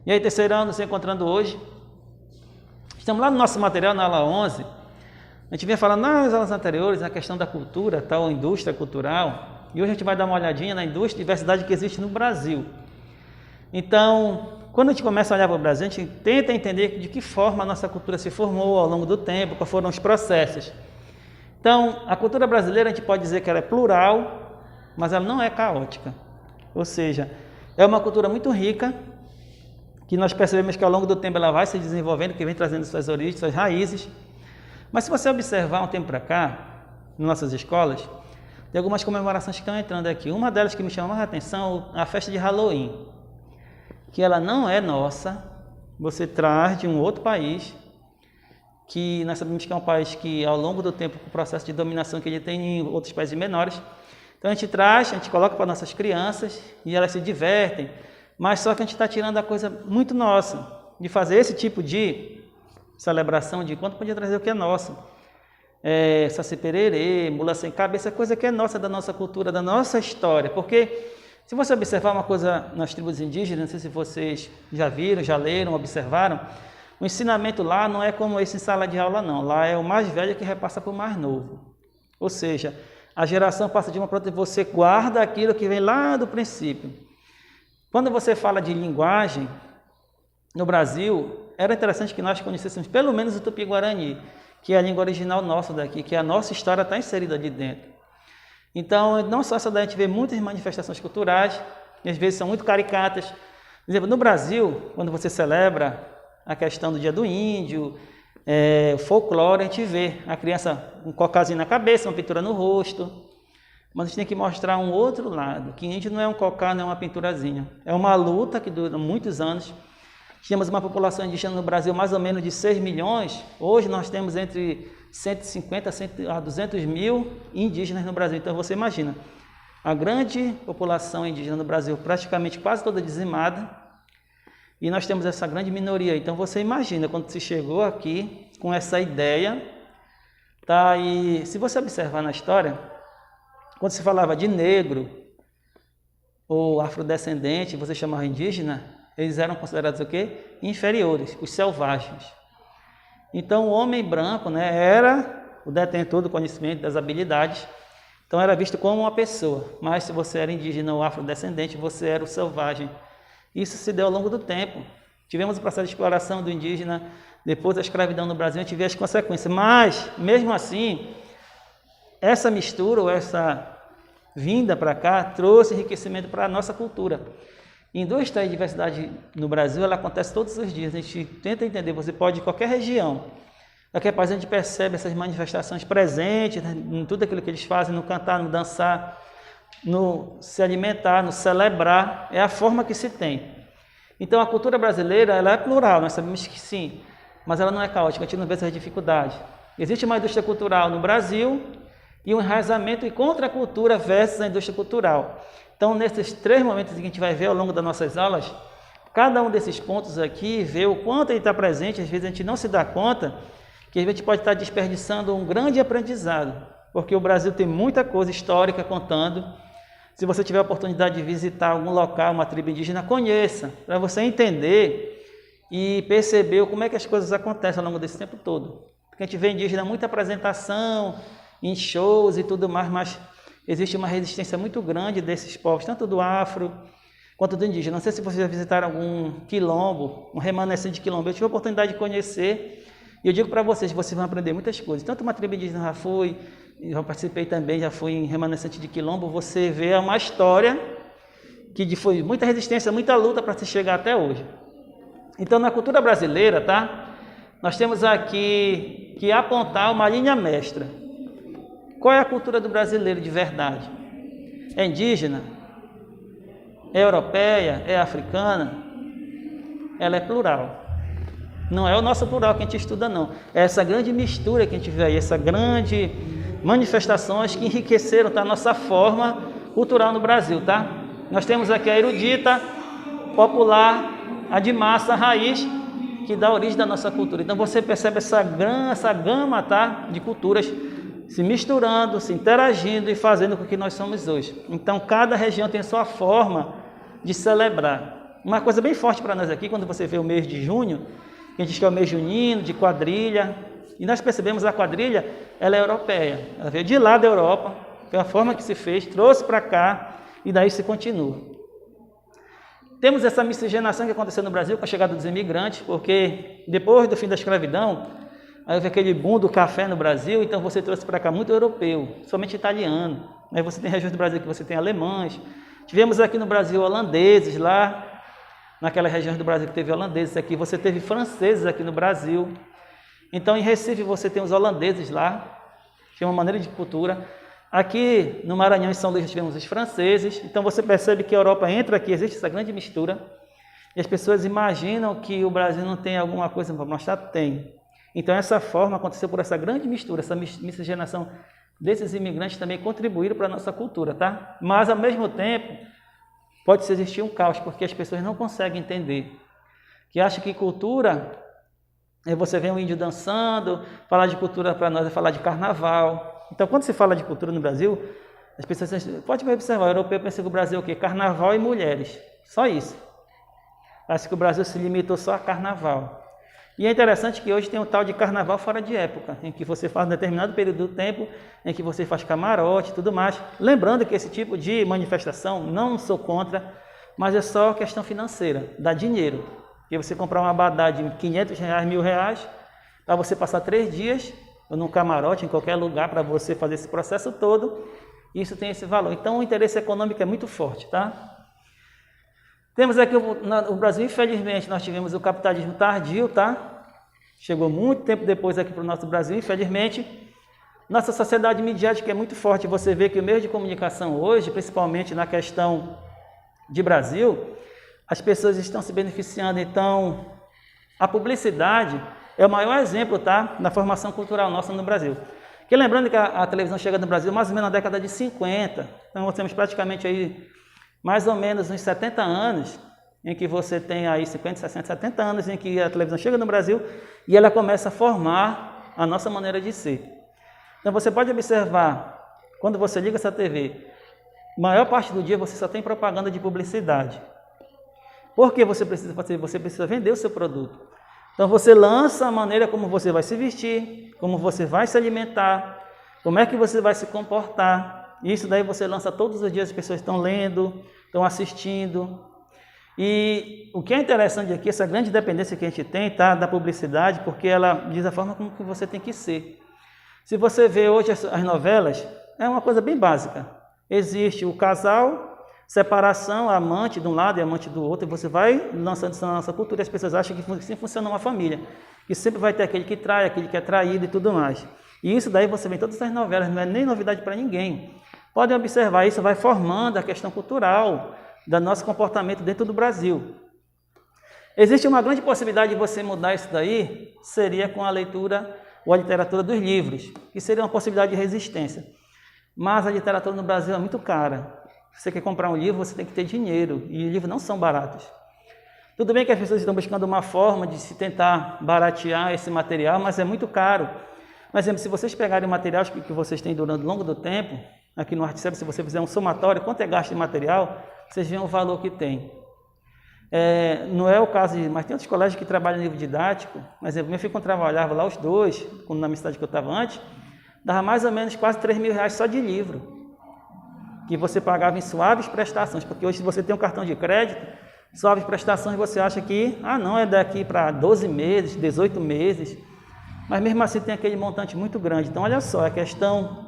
E aí, terceiro ano, se encontrando hoje. Estamos lá no nosso material, na aula 11. A gente vinha falando nas aulas anteriores, na questão da cultura, tal indústria cultural. E hoje a gente vai dar uma olhadinha na indústria e diversidade que existe no Brasil. Então, quando a gente começa a olhar para o Brasil, a gente tenta entender de que forma a nossa cultura se formou ao longo do tempo, quais foram os processos. Então, a cultura brasileira, a gente pode dizer que ela é plural, mas ela não é caótica. Ou seja, é uma cultura muito rica, que nós percebemos que ao longo do tempo ela vai se desenvolvendo, que vem trazendo suas origens, suas raízes. Mas se você observar um tempo para cá, nas nossas escolas, tem algumas comemorações que estão entrando aqui. Uma delas que me chama mais a atenção é a festa de Halloween, que ela não é nossa, você traz de um outro país, que nós sabemos que é um país que ao longo do tempo, com o processo de dominação que ele tem em outros países menores, então a gente traz, a gente coloca para nossas crianças e elas se divertem, mas só que a gente está tirando a coisa muito nossa, de fazer esse tipo de celebração de encontro, podia trazer o que é nosso. Saci pererê, mula sem cabeça, coisa que é nossa, da nossa cultura, da nossa história. Porque se você observar uma coisa nas tribos indígenas, não sei se vocês já viram, já leram, observaram, o ensinamento lá não é como esse em sala de aula não, lá é o mais velho que repassa para o mais novo. Ou seja, a geração passa de uma para outra e você guarda aquilo que vem lá do princípio. Quando você fala de linguagem, no Brasil, era interessante que nós conhecêssemos pelo menos o Tupi-Guarani, que é a língua original nossa daqui, que a nossa história está inserida ali dentro. Então, não só essa daí, a gente vê muitas manifestações culturais, que às vezes são muito caricatas. Por exemplo, no Brasil, quando você celebra a questão do Dia do Índio, o folclore, a gente vê a criança com um cocazinho na cabeça, uma pintura no rosto. Mas a gente tem que mostrar um outro lado, que índio não é um cocá, não é uma pinturazinha. É uma luta que dura muitos anos. Tínhamos uma população indígena no Brasil mais ou menos de 6 milhões. Hoje nós temos entre 150 a 200 mil indígenas no Brasil. Então você imagina, a grande população indígena no Brasil praticamente quase toda dizimada. E nós temos essa grande minoria. Então você imagina quando se chegou aqui com essa ideia. Tá? E se você observar na história, quando se falava de negro ou afrodescendente, você chamava indígena, eles eram considerados o quê? Inferiores, os selvagens. Então o homem branco, né, era o detentor do conhecimento, das habilidades, então era visto como uma pessoa, mas se você era indígena ou afrodescendente, você era o selvagem. Isso se deu ao longo do tempo. Tivemos o processo de exploração do indígena, depois da escravidão no Brasil, a gente vê as consequências, mas mesmo assim, essa mistura ou essa vinda para cá trouxe enriquecimento para a nossa cultura. Indústria e diversidade no Brasil, ela acontece todos os dias. A gente tenta entender, você pode ir em qualquer região. Daqui a pouco a gente percebe essas manifestações presentes, né, em tudo aquilo que eles fazem, no cantar, no dançar, no se alimentar, no celebrar. É a forma que se tem. Então a cultura brasileira, ela é plural, nós sabemos que sim, mas ela não é caótica, a gente não vê essas dificuldades. Existe uma indústria cultural no Brasil e um enraizamento e contracultura versus a indústria cultural. Então, nesses 3 momentos que a gente vai ver ao longo das nossas aulas, cada um desses pontos aqui, ver o quanto ele está presente, às vezes a gente não se dá conta, que a gente pode estar desperdiçando um grande aprendizado, porque o Brasil tem muita coisa histórica contando. Se você tiver a oportunidade de visitar algum local, uma tribo indígena, conheça, para você entender e perceber como é que as coisas acontecem ao longo desse tempo todo. Porque a gente vê indígena muita apresentação, em shows e tudo mais, mas existe uma resistência muito grande desses povos, tanto do afro quanto do indígena. Não sei se vocês já visitaram algum quilombo, um remanescente de quilombo. Eu tive a oportunidade de conhecer e eu digo para vocês vão aprender muitas coisas. Tanto uma tribo indígena já fui, já participei também, já fui em remanescente de quilombo. Você vê uma história que foi muita resistência, muita luta para se chegar até hoje. Então, na cultura brasileira, tá? Nós temos aqui que apontar uma linha mestra. Qual é a cultura do brasileiro de verdade? É indígena? É europeia? É africana? Ela é plural. Não é o nosso plural que a gente estuda, não. É essa grande mistura que a gente vê aí, essa grande manifestações que enriqueceram a nossa forma cultural no Brasil, tá? Nós temos aqui a erudita, popular, a de massa, a raiz, que dá origem da nossa cultura. Então você percebe essa gama, tá, de culturas se misturando, se interagindo e fazendo com o que nós somos hoje. Então cada região tem a sua forma de celebrar. Uma coisa bem forte para nós aqui, quando você vê o mês de junho, que a gente diz que é o mês junino, de quadrilha, e nós percebemos a quadrilha, ela é europeia, ela veio de lá da Europa, foi a forma que se fez, trouxe para cá, e daí se continua. Temos essa miscigenação que aconteceu no Brasil com a chegada dos imigrantes, porque depois do fim da escravidão, aí houve aquele boom do café no Brasil, então você trouxe para cá muito europeu, somente italiano. Aí você tem regiões do Brasil que você tem alemães. Tivemos aqui no Brasil holandeses lá, naquelas regiões do Brasil que teve holandeses aqui, você teve franceses aqui no Brasil. Então em Recife você tem os holandeses lá, que é uma maneira de cultura. Aqui no Maranhão e São Luís tivemos os franceses. Então você percebe que a Europa entra aqui, existe essa grande mistura. E as pessoas imaginam que o Brasil não tem alguma coisa para mostrar, tem. Então essa forma aconteceu por essa grande mistura, essa miscigenação desses imigrantes também contribuíram para a nossa cultura, tá? Mas ao mesmo tempo pode existir um caos, porque as pessoas não conseguem entender. Que acham que cultura é você ver um índio dançando, falar de cultura para nós é falar de carnaval. Então quando se fala de cultura no Brasil, as pessoas pode observar, o europeu pensa que o Brasil é o quê? Carnaval e mulheres, só isso. Acho que o Brasil se limitou só a carnaval. E é interessante que hoje tem um tal de carnaval fora de época, em que você faz um determinado período do tempo, em que você faz camarote e tudo mais. Lembrando que esse tipo de manifestação, não sou contra, mas é só questão financeira, dá dinheiro. Porque você comprar uma abadá de R$500, R$1.000, para você passar 3 dias, ou num camarote, em qualquer lugar, para você fazer esse processo todo, isso tem esse valor. Então o interesse econômico é muito forte, tá? Temos aqui o Brasil, infelizmente, nós tivemos o capitalismo tardio, tá? Chegou muito tempo depois aqui para o nosso Brasil, infelizmente. Nossa sociedade midiática é muito forte. Você vê que o meio de comunicação hoje, principalmente na questão de Brasil, as pessoas estão se beneficiando. Então, a publicidade é o maior exemplo, tá? Na formação cultural nossa no Brasil. Porque lembrando que a televisão chega no Brasil mais ou menos na década de 50. Então, nós temos praticamente aí mais ou menos uns 70 anos, em que você tem aí 50, 60, 70 anos, em que a televisão chega no Brasil e ela começa a formar a nossa maneira de ser. Então você pode observar, quando você liga essa TV, a maior parte do dia você só tem propaganda de publicidade. Por que você precisa fazer? Você precisa vender o seu produto. Então você lança a maneira como você vai se vestir, como você vai se alimentar, como é que você vai se comportar. Isso daí você lança todos os dias, as pessoas estão lendo, estão assistindo. E o que é interessante aqui, essa grande dependência que a gente tem, tá, da publicidade, porque ela diz a forma como que você tem que ser. Se você vê hoje as novelas, é uma coisa bem básica. Existe o casal, separação, amante de um lado e amante do outro, e você vai lançando isso na nossa cultura, e as pessoas acham que assim funciona uma família. Que sempre vai ter aquele que trai, aquele que é traído e tudo mais. E isso daí você vê em todas as novelas, não é nem novidade para ninguém. Podem observar, isso vai formando a questão cultural do nosso comportamento dentro do Brasil. Existe uma grande possibilidade de você mudar isso daí, seria com a leitura ou a literatura dos livros, que seria uma possibilidade de resistência. Mas a literatura no Brasil é muito cara. Se você quer comprar um livro, você tem que ter dinheiro, e livros não são baratos. Tudo bem que as pessoas estão buscando uma forma de se tentar baratear esse material, mas é muito caro. Por exemplo, se vocês pegarem o material que vocês têm durante o longo do tempo, aqui no Artcep, se você fizer um somatório, quanto é gasto de material, vocês veem o valor que tem. Não é o caso, mas tem outros colégios que trabalham em livro didático. Por exemplo, meu filho, quando trabalhava lá, os dois, na minha cidade que eu estava antes, dava mais ou menos quase R$3.000 só de livro, que você pagava em suaves prestações, porque hoje se você tem um cartão de crédito, suaves prestações você acha que, não, é daqui para 12 meses, 18 meses, mas mesmo assim tem aquele montante muito grande. Então olha só, a questão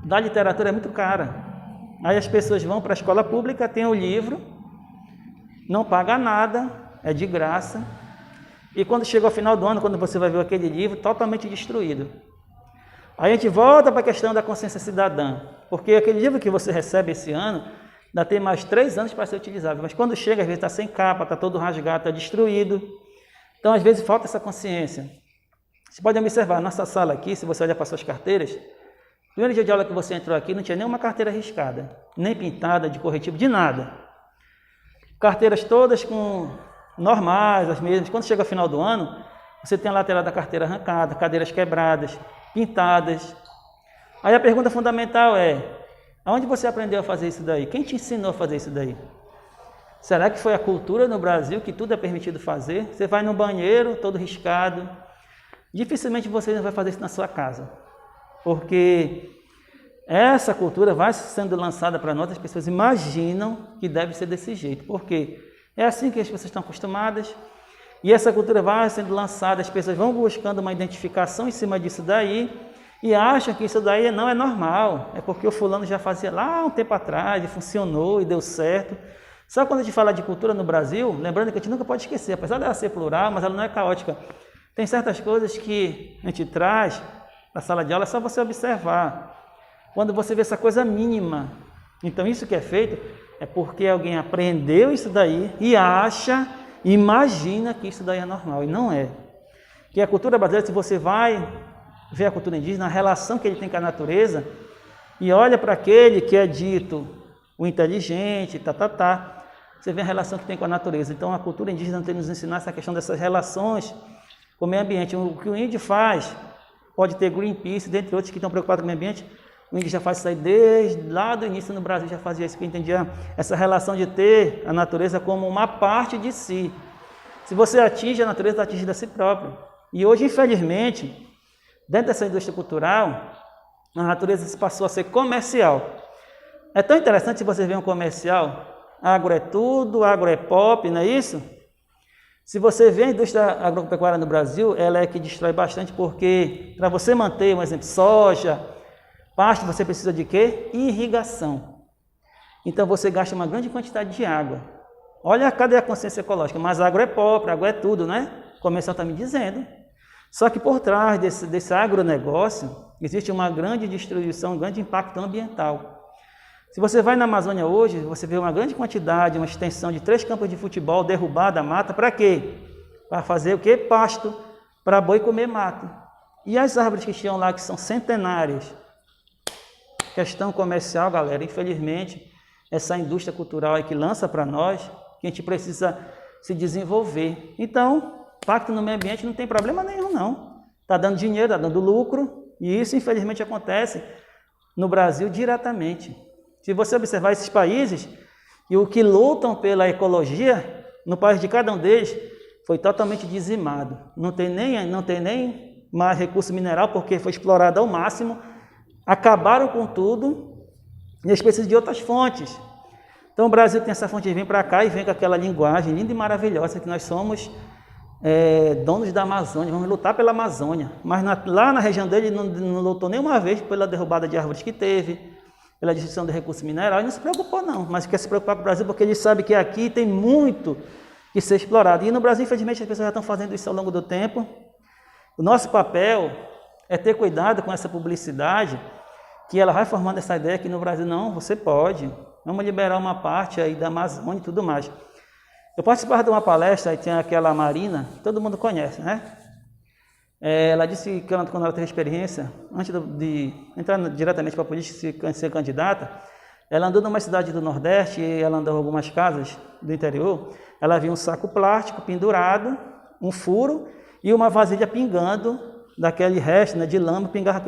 da literatura é muito cara. Aí as pessoas vão para a escola pública, tem o livro, não paga nada, é de graça, e quando chega ao final do ano, quando você vai ver aquele livro, totalmente destruído. Aí a gente volta para a questão da consciência cidadã, porque aquele livro que você recebe esse ano, ainda tem mais 3 anos para ser utilizável, mas quando chega, às vezes está sem capa, está todo rasgado, está destruído. Então, às vezes, falta essa consciência. Você pode observar, nossa sala aqui, se você olhar para suas carteiras, no primeiro dia de aula que você entrou aqui, não tinha nenhuma carteira riscada, nem pintada, de corretivo, de nada. Carteiras todas com normais, as mesmas. Quando chega ao final do ano, você tem a lateral da carteira arrancada, cadeiras quebradas, pintadas. Aí a pergunta fundamental é, aonde você aprendeu a fazer isso daí? Quem te ensinou a fazer isso daí? Será que foi a cultura no Brasil que tudo é permitido fazer? Você vai no banheiro, todo riscado. Dificilmente você vai fazer isso na sua casa. Porque essa cultura vai sendo lançada para nós, as pessoas imaginam que deve ser desse jeito. Porque é assim que as pessoas estão acostumadas. E essa cultura vai sendo lançada, as pessoas vão buscando uma identificação em cima disso daí e acham que isso daí não é normal. É porque o fulano já fazia lá um tempo atrás e funcionou e deu certo. Só quando a gente fala de cultura no Brasil, lembrando que a gente nunca pode esquecer, apesar dela ser plural, mas ela não é caótica. Tem certas coisas que a gente traz na sala de aula, é só você observar. Quando você vê essa coisa mínima, então isso que é feito é porque alguém aprendeu isso daí e acha, imagina que isso daí é normal, e não é. Que a cultura brasileira, se você vai ver a cultura indígena, a relação que ele tem com a natureza, e olha para aquele que é dito o inteligente, você vê a relação que tem com a natureza. Então a cultura indígena tem que nos ensinar essa questão dessas relações com o meio ambiente. O que o índio faz, pode ter Greenpeace, dentre outros que estão preocupados com o meio ambiente, o índio já faz isso aí desde lá do início no Brasil, já fazia isso, que entendia essa relação de ter a natureza como uma parte de si. Se você atinge a natureza, está atingindo a si próprio. E hoje, infelizmente, dentro dessa indústria cultural, a natureza passou a ser comercial. É tão interessante se você vê um comercial, agro é tudo, agro é pop, não é isso? Se você vê a indústria agropecuária no Brasil, ela é que destrói bastante, porque para você manter, um exemplo, soja, pasto, você precisa de quê? Irrigação. Então você gasta uma grande quantidade de água. Olha, cadê a consciência ecológica? Mas agro é pop, agro é tudo, né? O comercial está me dizendo. Só que por trás desse agronegócio, existe uma grande destruição, um grande impacto ambiental. Se você vai na Amazônia hoje, você vê uma grande quantidade, uma extensão de 3 campos de futebol derrubada, a mata, para quê? Para fazer o quê? Pasto, para boi comer mato. E as árvores que estão lá, que são centenárias? Questão comercial, galera, infelizmente, essa indústria cultural aí que lança para nós, que a gente precisa se desenvolver. Então, impacto no meio ambiente não tem problema nenhum, não. Está dando dinheiro, está dando lucro, e isso, infelizmente, acontece no Brasil diretamente. Se você observar esses países, e o que lutam pela ecologia, no país de cada um deles, foi totalmente dizimado. Não tem nem mais recurso mineral, porque foi explorado ao máximo, acabaram com tudo, e eles precisam de outras fontes. Então o Brasil tem essa fonte, vem para cá e vem com aquela linguagem linda e maravilhosa, que nós somos donos da Amazônia, vamos lutar pela Amazônia. Mas lá na região dele não lutou nenhuma vez pela derrubada de árvores que teve, pela destruição de recursos minerais, e não se preocupou não, mas quer se preocupar com o Brasil porque ele sabe que aqui tem muito que ser explorado. E no Brasil, infelizmente, as pessoas já estão fazendo isso ao longo do tempo. O nosso papel é ter cuidado com essa publicidade, que ela vai formando essa ideia que no Brasil, não, você pode, vamos liberar uma parte aí da Amazônia e tudo mais. Eu participava de uma palestra, e tinha aquela Marina, todo mundo conhece, né? Ela disse que quando ela teve experiência, antes de entrar diretamente para a política e ser candidata, ela andou numa cidade do Nordeste, e ela andou em algumas casas do interior, ela viu um saco plástico pendurado, um furo e uma vasilha pingando daquele resto, né, de lama, pingava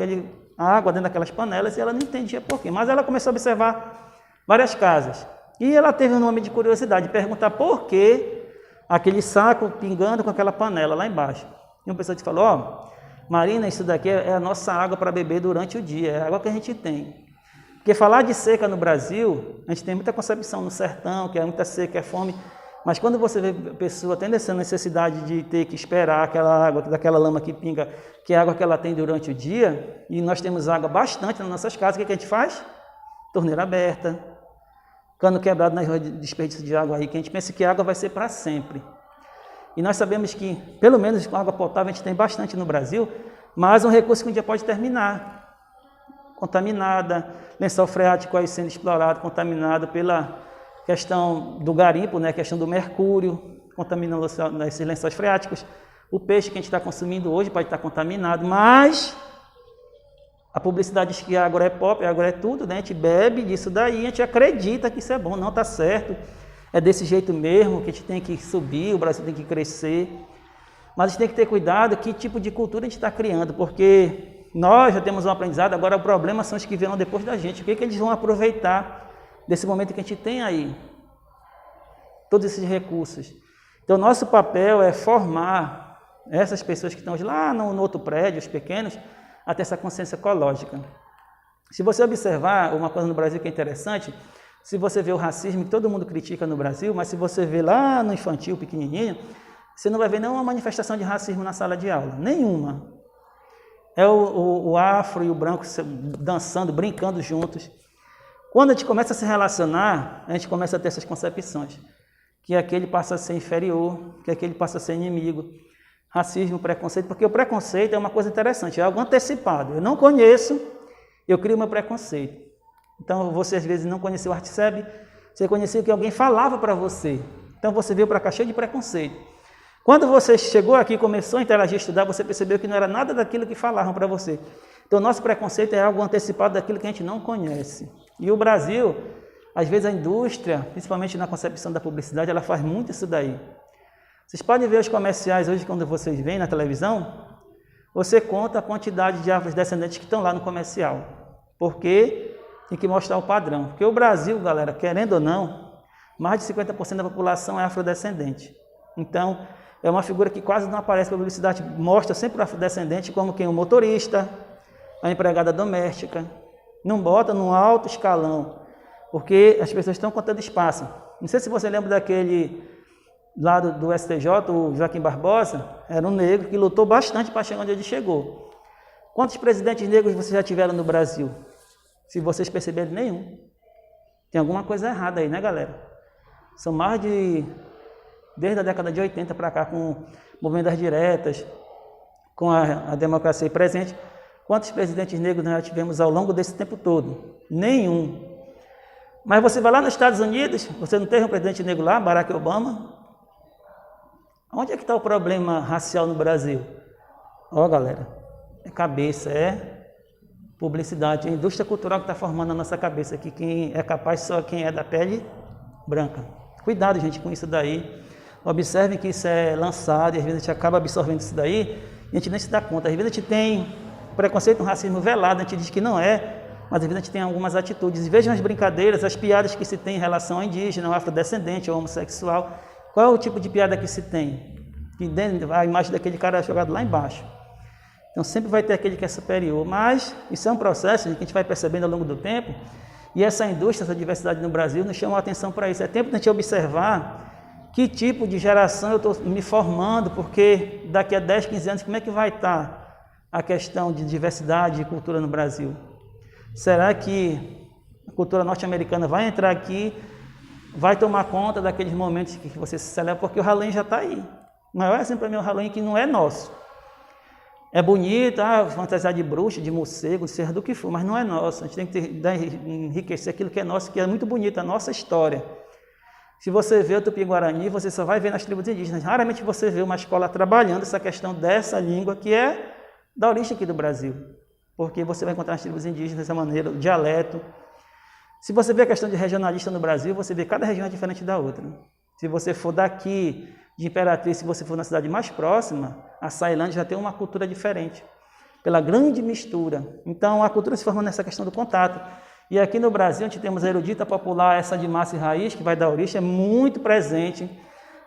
água dentro daquelas panelas, e ela não entendia por quê. Mas ela começou a observar várias casas. E ela teve um nome de curiosidade, perguntar por que aquele saco pingando com aquela panela lá embaixo. E uma pessoa te falou, Marina, isso daqui é a nossa água para beber durante o dia, é a água que a gente tem. Porque falar de seca no Brasil, a gente tem muita concepção no sertão, que é muita seca, é fome, mas quando você vê a pessoa tendo essa necessidade de ter que esperar aquela água, daquela lama que pinga, que é a água que ela tem durante o dia, e nós temos água bastante nas nossas casas, o que a gente faz? Torneira aberta, cano quebrado nas ruas de desperdício de água aí, que a gente pensa que a água vai ser para sempre. E nós sabemos que, pelo menos com água potável, a gente tem bastante no Brasil, mas um recurso que um dia pode terminar. Contaminada, lençol freático aí sendo explorado, contaminado pela questão do garimpo, né? Questão do mercúrio, contaminando esses lençóis freáticos. O peixe que a gente está consumindo hoje pode estar contaminado, mas a publicidade diz que agora é pop, agora é tudo, né? A gente bebe disso daí, a gente acredita que isso é bom, não está certo. É desse jeito mesmo que a gente tem que subir, o Brasil tem que crescer. Mas a gente tem que ter cuidado que tipo de cultura a gente está criando, porque nós já temos um aprendizado, agora o problema são os que virão depois da gente. O que eles vão aproveitar desse momento que a gente tem aí? todos esses recursos. Então, nosso papel é formar essas pessoas que estão lá no outro prédio, os pequenos, a ter essa consciência ecológica. Se você observar uma coisa no Brasil que é interessante, se você vê o racismo que todo mundo critica no Brasil, mas se você vê lá no infantil, pequenininho, você não vai ver nenhuma manifestação de racismo na sala de aula, nenhuma. É o afro e o branco dançando, brincando juntos. Quando a gente começa a se relacionar, a gente começa a ter essas concepções, que aquele passa a ser inferior, que aquele passa a ser inimigo, racismo, preconceito, porque o preconceito é uma coisa interessante, é algo antecipado. Eu não conheço, eu crio meu preconceito. Então, você às vezes não conheceu o Artseb, você conhecia que alguém falava para você. Então, você veio para cá cheio de preconceito. Quando você chegou aqui e começou a interagir, estudar, você percebeu que não era nada daquilo que falavam para você. Então, nosso preconceito é algo antecipado daquilo que a gente não conhece. E o Brasil, às vezes a indústria, principalmente na concepção da publicidade, ela faz muito isso daí. Vocês podem ver os comerciais hoje, quando vocês veem na televisão, você conta a quantidade de afrodescendentes que estão lá no comercial. Porque tem que mostrar o padrão. Porque o Brasil, galera, querendo ou não, mais de 50% da população é afrodescendente. Então, é uma figura que quase não aparece na publicidade, mostra sempre o afrodescendente como quem? O motorista, a empregada doméstica. Não bota num alto escalão, porque as pessoas estão contando espaço. Não sei se você lembra daquele lá do STJ, o Joaquim Barbosa, era um negro que lutou bastante para chegar onde ele chegou. Quantos presidentes negros vocês já tiveram no Brasil? Se vocês perceberem, nenhum. Tem alguma coisa errada aí, né, galera? São mais desde a década de 80 para cá, com o movimento das diretas, com a democracia presente, quantos presidentes negros nós já tivemos ao longo desse tempo todo? Nenhum. Mas você vai lá nos Estados Unidos, você não teve um presidente negro lá, Barack Obama? Onde é que está o problema racial no Brasil? Ó, galera, é cabeça, é publicidade, é a indústria cultural que está formando a nossa cabeça aqui. Quem é capaz só quem é da pele branca. Cuidado, gente, com isso daí. Observem que isso é lançado e às vezes a gente acaba absorvendo isso daí e a gente nem se dá conta. Às vezes a gente tem preconceito, um racismo velado, a gente diz que não é, mas às vezes a gente tem algumas atitudes. E vejam as brincadeiras, as piadas que se tem em relação ao indígena, ao afrodescendente, ao homossexual. Qual é o tipo de piada que se tem? Que a imagem daquele cara é jogada lá embaixo. Então sempre vai ter aquele que é superior, mas isso é um processo que a gente vai percebendo ao longo do tempo, e essa indústria, essa diversidade no Brasil nos chama a atenção para isso. É tempo de a gente observar que tipo de geração eu estou me formando, porque daqui a 10, 15 anos, como é que vai estar a questão de diversidade e cultura no Brasil? Será que a cultura norte-americana vai entrar aqui, vai tomar conta daqueles momentos que você se celebra? Porque o Halloween já está aí. O maior exemplo para mim é o Halloween que não é nosso. É bonito, fantasiar de bruxa, de morcego, seja do que for, mas não é nosso. A gente tem que enriquecer aquilo que é nosso, que é muito bonito, a nossa história. Se você vê o Tupi-Guarani, você só vai ver nas tribos indígenas. Raramente você vê uma escola trabalhando essa questão dessa língua que é da origem aqui do Brasil. Porque você vai encontrar nas tribos indígenas dessa maneira, o dialeto. Se você vê a questão de regionalista no Brasil, você vê cada região é diferente da outra. Se você for daqui, de Imperatriz, se você for na cidade mais próxima, a Ceilândia já tem uma cultura diferente, pela grande mistura. Então, a cultura se forma nessa questão do contato. E aqui no Brasil, a gente temos a erudita popular, essa de massa e raiz, que vai dar origem, é muito presente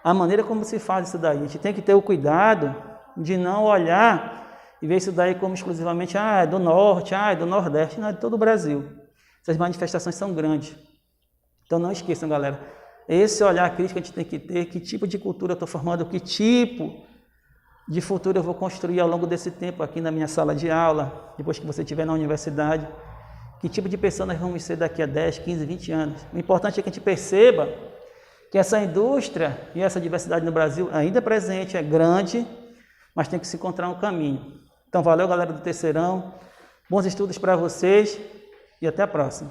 a maneira como se faz isso daí. A gente tem que ter o cuidado de não olhar e ver isso daí como exclusivamente, é do norte, é do nordeste, não, é de todo o Brasil. Essas manifestações são grandes. Então, não esqueçam, galera. Esse olhar crítico a gente tem que ter, que tipo de cultura eu estou formando, que tipo de futuro eu vou construir ao longo desse tempo aqui na minha sala de aula, depois que você estiver na universidade. Que tipo de pessoa nós vamos ser daqui a 10, 15, 20 anos. O importante é que a gente perceba que essa indústria e essa diversidade no Brasil ainda é presente, é grande, mas tem que se encontrar um caminho. Então, valeu, galera do Terceirão. Bons estudos para vocês e até a próxima.